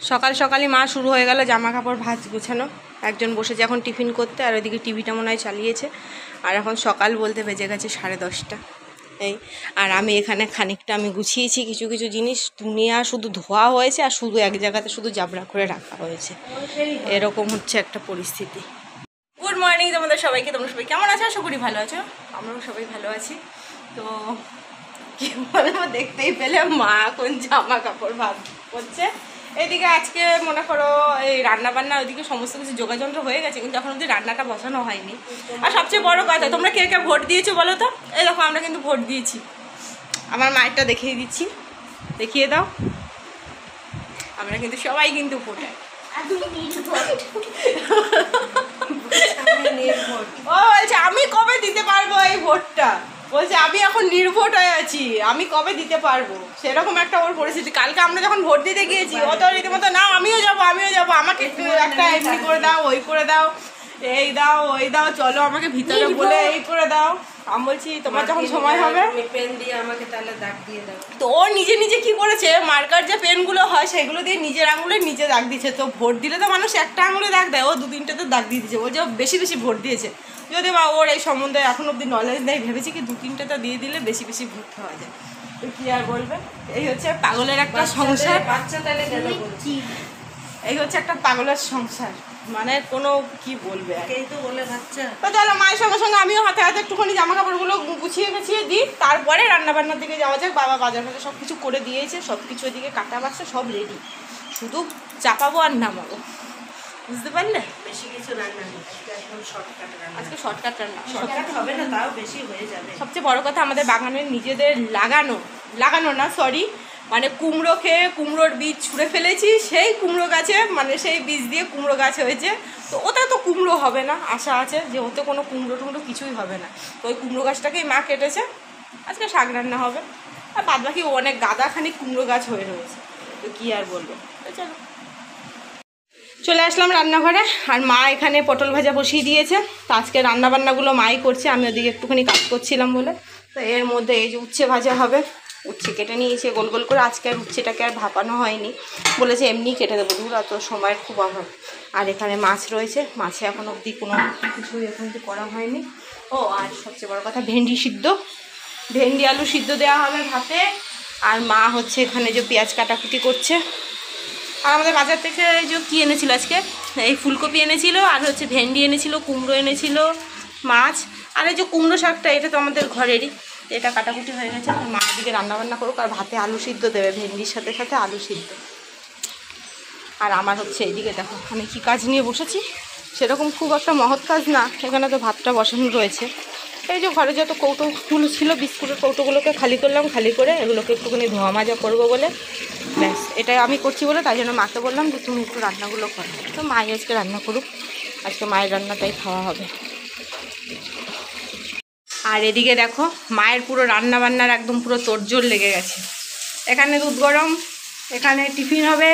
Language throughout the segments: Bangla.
সকাল সকালই মা শুরু হয়ে গেল জামা কাপড় ভাঁজ গোছানো। একজন বসেছে এখন টিফিন করতে, আর ওইদিকে টিভিটা মনে হয় চালিয়েছে। আর এখন সকাল বলতে বেজে গেছে 10:30 এই। আর আমি এখানে খানিকটা আমি গুছিয়েছি কিছু কিছু জিনিস, দুনিয়া শুধু ধোয়া হয়েছে আর শুধু এক জায়গাতে শুধু জাবড়া করে রাখা হয়েছে। এরকম হচ্ছে একটা পরিস্থিতি। গুড মর্নিং তোমাদের সবাইকে, তোমরা সবাই কেমন আছো? আশা করি ভালো আছো, আমরাও সবাই ভালো আছি। তো কি বলবো, দেখতেই পেলে মা এখন জামা কাপড় ভাঁজ করছে। এইদিকে আজকে মনে করো এই রান্না বান্না ওইদিকে সমস্ত কিছু যোগাযন্ত্র হয়ে গেছে, কিন্তু এখন অব্দি রান্নাটা বসানো হয়নি। আর সবচেয়ে বড় কথা, তোমরা কে কে ভোট দিয়েছো বলো তো? এই দেখো আমরা কিন্তু ভোট দিয়েছি। আমার মায়েরটা দেখিয়ে দিচ্ছি, দেখিয়ে দাও। আমরা কিন্তু সবাই কিন্তু ভোটার। ও বলছে আমি কবে দিতে পারবো এই ভোটটা, বলছে আমি এখন নির্ভোট হয়ে আছি, আমি কবে দিতে পারবো, সেরকম একটা ওর পরিস্থিতি। কালকে আমরা যখন ভোট দিতে গিয়েছি ও তো রীতিমতো না আমিও যাবো আমাকে একটু একটা এমনি করে দাও, ওই করে দাও, এই দাও ওই দাও, চলো আমাকে ভিতরে বলে এই করে দাও। আমি বলছি তোমার যখন সময় হবে পেন দিয়ে আমাকে তাহলে দাগ দিয়ে দাও। তো ও নিজে নিজে কি করেছে, মার্কার যে পেনগুলো হয় সেগুলো দিয়ে নিজের আঙুলে নিজে দাগ দিচ্ছে। তো ভোট দিলে তো মানুষ একটা আঙুলে দাগ দেয়, ও 2-3টেতে দাগ দিয়ে দিচ্ছে। ও যে বেশি বেশি ভোট দিয়েছে, যদি বা ওর এই সম্বন্ধে এখন অব্দি নলেজ নেই, ভেবেছি কি 2-3টেটা দিয়ে দিলে বেশি বেশি ভোট পাওয়া যায়। তো কি আর বলবে, এই হচ্ছে পাগলের একটা সংসার। বাচ্চা তাহলে গেল বলছি, এই হচ্ছে একটা পাগলের সংসার, মানে কোনো কি বলবে আর। এই তো বলে বাচ্চা। তো চলো মায়ের সঙ্গে সঙ্গে আমিও হাতে হাতে একটুখানি জামা কাপড়গুলো গুছিয়ে দিই, তারপরে রান্নাবান্নার দিকে যাওয়া যাক। বাবা বাজার ফাজার সব কিছু করে দিয়েছে, সব কিছু এদিকে কাটা বাচ্চা সব রেডি, শুধু চাপাবো আর নামাবো, বুঝতে পারলে? বেশি কিছু রান্না নেই, একদম শর্টকাট রান্না। আজকে শর্টকাট রান্না, শর্টকাট হবে না, তাও বেশি হয়ে যাবে। সবচেয়ে বড় কথা আমাদের বাগানের নিজেদের লাগানো না সরি, মানে কুমড়ো খেয়ে কুমড়োর বীজ ছুঁড়ে ফেলেছি, সেই কুমড়ো গাছে মানে সেই বীজ দিয়ে কুমড়ো গাছ হয়েছে। তো ওটা তো কুমড়ো হবে না, আশা আছে যে ওতে কোনো কুমড়ো টুমড়ো কিছুই হবে না। তো ওই কুমড়ো গাছটাকেই মা কেটেছে, আজকে শাক রান্না হবে। আর বাদ বাকি অনেক গাদাখানি কুমড়ো গাছ হয়ে রয়েছে, তো কী আর বলবো। চলো চলে আসলাম রান্নাঘরে, আর মা এখানে পটল ভাজা বসিয়ে দিয়েছে। তো আজকে রান্নাবান্নাগুলো মাই করছে, আমি ওদিকে একটুখানি কাজ করছিলাম বলে। তো এর মধ্যে এই যে উচ্ছে ভাজা হবে, উচ্ছে কেটে নিয়েছে গোল গোল করে। আজকে আর উচ্ছেটাকে আর ভাপানো হয়নি, বলেছে এমনি কেটে দেবো, দূর অত সময়ের খুব অভাব। আর এখানে মাছ রয়েছে, মাছে এখন অবধি কোনো কিছুই এখন তো করা হয়নি। ও আর সবচেয়ে বড় কথা, ভেন্ডি সিদ্ধ, ভেন্ডি আলু সিদ্ধ দেওয়া হবে ভাতে। আর মা হচ্ছে এখানে যে পেঁয়াজ কাটাকুটি করছে। আর আমাদের বাজার থেকে এই যে কী এনেছিল আজকে, এই ফুলকপি এনেছিল, আর হচ্ছে ভেন্ডি এনেছিল, কুমড়ো এনেছিল, মাছ। আর এই যে কুমড়ো শাকটা, এটা তো আমাদের ঘরেরই, এটা কাটাকুটি হয়ে গেছে। মা দিকে রান্নাবান্না করুক, আর ভাতে আলু সিদ্ধ দেবে, ভেন্ডির সাথে সাথে আলু সিদ্ধ। আর আমার হচ্ছে এইদিকে দেখো আমি কী কাজ নিয়ে বসেছি, সেরকম খুব একটা মহৎ কাজ না। এখানে তো ভাতটা বসানো রয়েছে। এই যে ঘরে যত কৌটোগুলো ছিল, বিস্কুটের কৌটোগুলোকে খালি করলাম, খালি করে এগুলোকে একটুখানি ধোয়া মাজা করবো বলে, ব্যাস এটাই আমি করছি বলে তাই জন্য মাকে বললাম যে তুমি একটু রান্নাগুলো করো। তো মাই আজকে রান্না করুক, আজকে মায়ের রান্নাটাই খাওয়া হবে। আর এদিকে দেখো মায়ের পুরো রান্না বান্নার একদম পুরো তোড়জোড় লেগে গেছে। এখানে দুধ গরম, এখানে টিফিন হবে,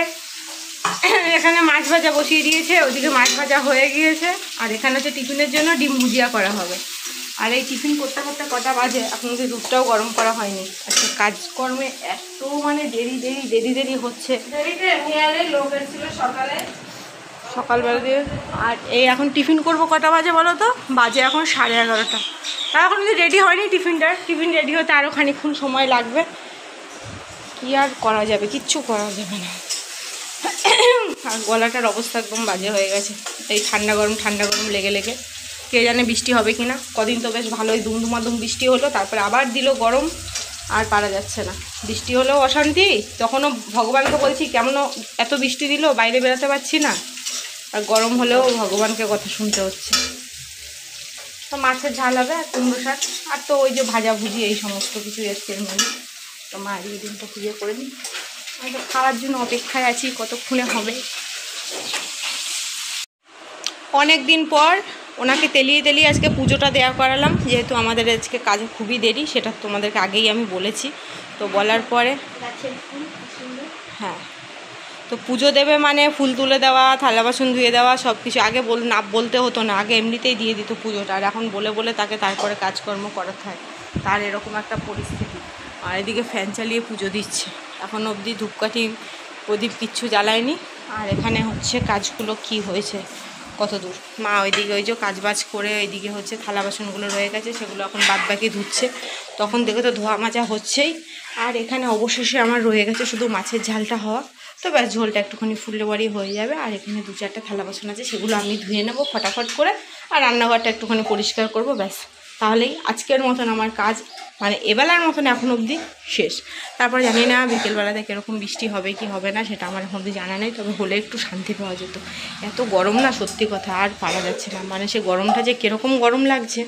এখানে মাছ ভাজা বসিয়ে দিয়েছে, ওদিকে মাছ ভাজা হয়ে গিয়েছে। আর এখানে হচ্ছে টিফিনের জন্য ডিম ভুজিয়া করা হবে। আর এই টিফিন করতে করতে কটা বাজে, এখন যে দুধটাও গরম করা হয়নি। আজকে কাজকর্মে এত মানে দেরি হচ্ছে। লোক এসেছিল সকালবেলা দিয়ে। আর এই এখন টিফিন করব কটা বাজে বলো তো? বাজে এখন 11:30। আর এখন যদি রেডি হয়নি টিফিন রেডি হতে আরও খানিকক্ষণ সময় লাগবে। কী আর করা যাবে, কিচ্ছু করা যাবে না। আর গলাটার অবস্থা একদম বাজে হয়ে গেছে, এই ঠান্ডা গরম লেগে। কে জানে বৃষ্টি হবে কি না। কদিন তো বেশ ভালোই দুমদুমাদুম বৃষ্টি হলো, তারপরে আবার দিল গরম, আর পারা যাচ্ছে না। বৃষ্টি হলেও অশান্তি, তখনও ভগবানকে বলছি কেমন এত বৃষ্টি দিল, বাইরে বেরোতে পারছি না। আর গরম হলেও ভগবানকে কথা শুনতে হচ্ছে। তো মাছের ঝাল হবে, আর কুমড়ো শাক, আর তো ওই যে ভাজাভুজি, এই সমস্ত কিছু এসছে এর মধ্যে। তো মা এই দিনটা পুজো করে নিই, আমি খাওয়ার জন্য অপেক্ষায় আছি, কতক্ষণে হবে। অনেক দিন পর ওনাকে তেলিয়ে আজকে পুজোটা দেওয়া করালাম, যেহেতু আমাদের আজকে কাজে খুবই দেরি, সেটা তোমাদেরকে আগেই আমি বলেছি। তো বলার পরে হ্যাঁ, তো পুজো দেবে মানে ফুল তুলে দেওয়া, থালা বাসন ধুয়ে দেওয়া, সব কিছু আগে বলতে হতো না, আগে এমনিতেই দিয়ে দিত পুজোটা। আর এখন বলে তাকে তারপরে কাজকর্ম করাতে হয়, তার এরকম একটা পরিস্থিতি। আর এদিকে ফ্যান চালিয়ে পুজো দিচ্ছে, এখন অবধি ধূপকাঠি প্রদীপ কিচ্ছু জ্বালায়নি। আর এখানে হচ্ছে কাজগুলো কি হয়েছে কত দূর। মা ওইদিকে ওই যে কাজবাজ করে ওইদিকে হচ্ছে থালা বাসনগুলো রয়ে গেছে, সেগুলো এখন বাদ বাকি ধুচ্ছে। তখন দেখে তো ধোয়া মাজা হচ্ছেই। আর এখানে অবশেষে আমার রয়ে গেছে শুধু মাছের ঝালটা হওয়া, তো ব্যাস ঝোলটা একটুখানি ফুললে বাড়ি হয়ে যাবে। আর এখানে 2-4টা থালা বাসন আছে, সেগুলো আমি ধুয়ে নেবো ফটাফট করে, আর রান্নাঘরটা একটুখানি পরিষ্কার করব, ব্যাস। তাহলেই আজকের মতন আমার কাজ মানে এবেলার মতন এখন অবধি শেষ। তারপর জানি না বিকেলবেলাতে কীরকম বৃষ্টি হবে কি হবে না, সেটা আমার এখন অবধি জানা নেই। তবে হলে একটু শান্তি পাওয়া যেত। এত গরম না, সত্যি কথা আর পারা যাচ্ছে না। মানে সে গরমটা যে কীরকম গরম লাগছে,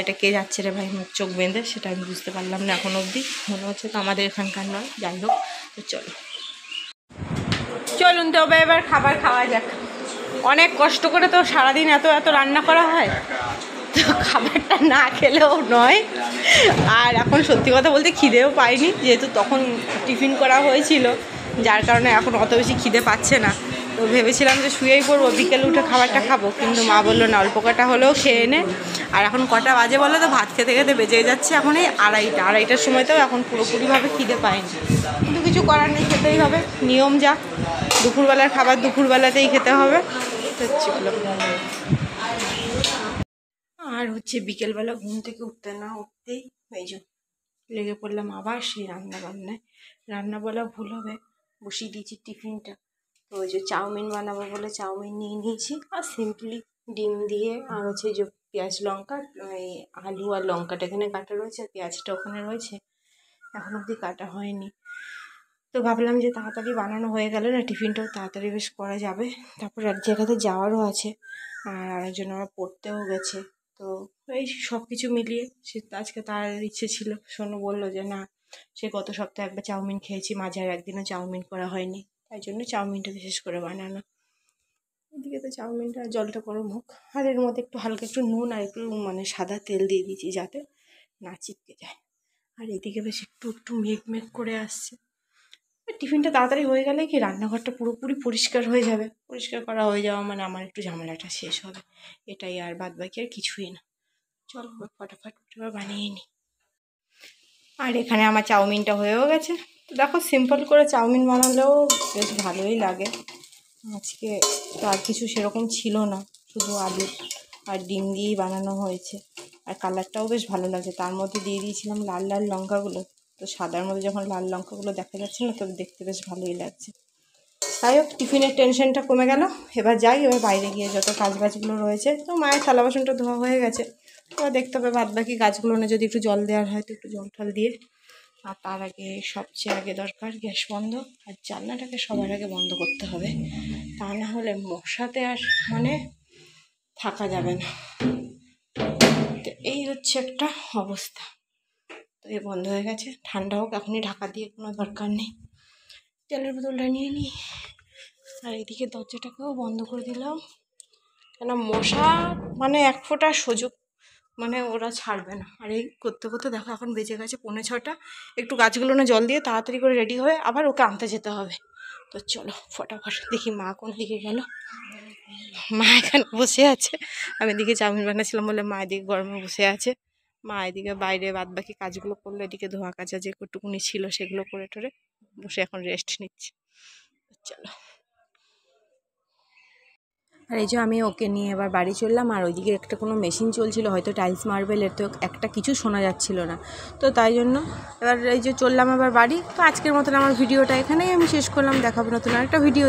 এটা কে যাচ্ছে রে ভাই মুখ চোখ বেঁধে, সেটা আমি বুঝতে পারলাম না এখন অবধি। মনে হচ্ছে তো আমাদের এখানকার নয়, যাই হোক। তো চলুন তবে এবার খাবার খাওয়া যাক। অনেক কষ্ট করে তো সারাদিন এত রান্না করা হয়, তো খাবারটা না খেলেও নয়। আর এখন সত্যি কথা বলতে খিদেও পাইনি, যেহেতু তখন টিফিন করা হয়েছিল, যার কারণে এখন অত বেশি খিদে পাচ্ছে না। তো ভেবেছিলাম যে শুয়েই পড়বো, বিকেলে উঠে খাবারটা খাবো, কিন্তু মা বললো না, অল্প কটা হলেও খেয়ে নে। আর এখন কটা বাজে বলো তো, ভাত খেতে খেতে বেজে যাচ্ছে এখন এই 2:30টার সময়তেও এখন পুরোপুরিভাবে খিদে পাইনি। কিন্তু কিছু করার নেই, খেতেই হবে, নিয়ম যা। দুপুরবেলার খাবার দুপুরবেলাতেই খেতে হবে। তো চলো। আর হচ্ছে বিকেলবেলা ঘুম থেকে উঠতে না উঠতেই এই যে লেগে পড়লাম আবার সেই রান্নাবান্নায়। রান্না বলা ভুল হবে, বসিয়ে দিয়েছি টিফিনটা। তো ওই যে চাউমিন বানাবো বলে চাউমিন নিয়ে নিয়েছি, আর সিম্পলি ডিম দিয়ে, আর হচ্ছে যে পেঁয়াজ লঙ্কা, এই আলু আর লঙ্কাটা এখানে কাটা রয়েছে, পেঁয়াজটা ওখানে রয়েছে, এখন অবধি কাটা হয়নি। তো ভাবলাম যে তাড়াতাড়ি বানানো হয়ে গেল না, টিফিনটাও তাড়াতাড়ি বেশ করা যাবে। তারপর এক জায়গাতে যাওয়ারও আছে, আর আরেকজন আমার পড়তেও গেছে। তো এই সব কিছু মিলিয়ে সে আজকে তার ইচ্ছে ছিল, সোনু বললো যে না, সে গত সপ্তাহে একবার চাউমিন খেয়েছি, মাঝে আর একদিনও চাউমিন করা হয়নি, তাই জন্য চাউমিনটা বিশেষ করে বানানো। এদিকে তো চাউমিনটা জলটা গরম হোক, আর এর মধ্যে একটু হালকা একটু নুন আর একটু মানে সাদা তেল দিয়ে দিয়েছি যাতে না চিপকে যায়। আর এদিকে বেশ একটু একটু মেঘ করে আসছে। টিফিনটা তাড়াতাড়ি হয়ে গেলে কি রান্নাঘরটা পুরোপুরি পরিষ্কার হয়ে যাবে। পরিষ্কার করা হয়ে যাওয়া মানে আমার একটু ঝামেলাটা শেষ হবে, এটাই। আর বাদ বাকি আর কিছুই না। চলো ফটাফট বানিয়ে নিই। আর এখানে আমার চাউমিনটা হয়েও গেছে। দেখো সিম্পল করে চাউমিন বানালেও বেশ ভালোই লাগে। আজকে তো আর কিছু সেরকম ছিল না, শুধু আলু আর ডিম দিয়েই বানানো হয়েছে। আর কালারটাও বেশ ভালো লাগে, তার মধ্যে দিয়ে দিয়েছিলাম লাল লাল লঙ্কাগুলো। তো সাদার মধ্যে যখন লাল লঙ্কাগুলো দেখা যাচ্ছে না, তবে দেখতে বেশ ভালোই লাগছে। তাই হোক, টিফিনের টেনশনটা কমে গেল। এবার যাই, এবার বাইরে গিয়ে যত কাজবাজগুলো রয়েছে, তো মায়ের থালা বাসনটা ধোয়া হয়ে গেছে, এবার দেখতে হবে বাদ বাকি গাছগুলো না যদি একটু জল দেওয়ার হয় তো একটু জল টল দিয়ে। আর তার আগে সবচেয়ে আগে দরকার গ্যাস বন্ধ, আর জানলাটাকে সবার আগে বন্ধ করতে হবে, তা না হলে মশাতে আর মানে থাকা যাবে না। তো এই হচ্ছে একটা অবস্থা। তো এ বন্ধ হয়ে গেছে, ঠান্ডা হোক, এখনই ঢাকা দিয়ে কোনো দরকার নেই। তেলের বোতলটা নিয়ে নিই, আর এইদিকে দরজাটাকেও বন্ধ করে দিলাম, কেন মশা মানে এক ফোঁটা সুযোগ মানে ওরা ছাড়বে না। আর এই করতে করতে দেখো এখন বেজে গেছে 5:45। একটু গাছগুলো না জল দিয়ে তাড়াতাড়ি করে রেডি হয়ে আবার ওকে আনতে যেতে হবে। তো চলো ফটাফট। দেখি মা কোন দিকে গেল। মা এখানে বসে আছে, আমি এদিকে চাউমিন বানাচ্ছিলাম বলে মা এদিকে গরমে বসে আছে। মা এদিকে বাইরে বাদ বাকি কাজগুলো করলো, এদিকে ধোয়া কাচা যে কটুকুনি ছিল সেগুলো করে টোরে বসে এখন রেস্ট নিচ্ছে। চলো। আর এই যে আমি ওকে নিয়ে এবার বাড়ি চললাম। আর ওইদিকে একটা কোনো মেশিন চলছিল, হয়তো টাইলস মার্বেলের, তো একটা কিছু শোনা যাচ্ছিল না। তো তাই জন্য এবার এই যে চললাম আবার বাড়ি। তো আজকের মতন আমার ভিডিওটা এখানেই আমি শেষ করলাম। দেখাবো নতুন আরেকটা ভিডিও।